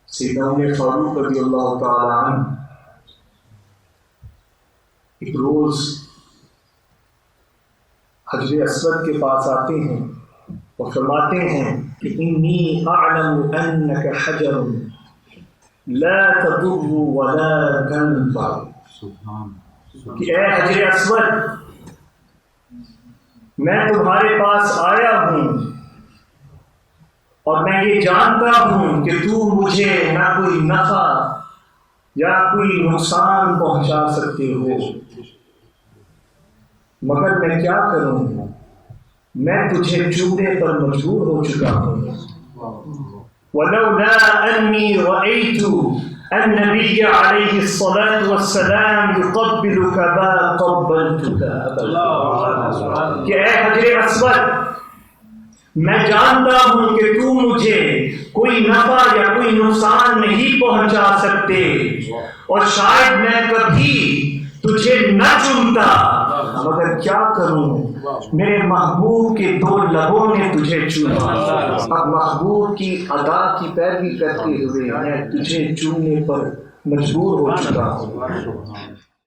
سیدنا عمر فاروق رضی اللہ تعالی عنہ ایک روز حجر اسود کے پاس آتے ہیں اور فرماتے ہیں کہ انی اعلم انک حجر لا تضر ولا تنفع، کہ اے حجر اسود میں تمہارے پاس آیا ہوں اور میں یہ جانتا ہوں کہ تو مجھے نہ کوئی نفع یا کوئی نقصان پہنچا سکتے ہو، مگر میں کیا کروں، میں تجھے چومنے پر مجبور ہو چکا ہوں۔ وَلَوْلَا أَنِّي رَأَيْتُ النَّبِيَّ عَلَيْهِ الصَّلَاةُ وَالسَّلَامُ يُقَبِّلُكَ مَا قَبَّلْتُكَ، کہ اے حجر اسود میں جانتا ہوں کہ تو مجھے کوئی نفع یا کوئی نقصان نہیں پہنچا سکتے، اور شاید میں کبھی تجھے نہ چومتا، مگر کیا کروں، میرے محبوب کے دو لبوں نے تجھے چوما، اب محبوب کی ادا کی پیروی کرتے ہوئے میں تجھے چومنے پر مجبور ہو چکا ہوں۔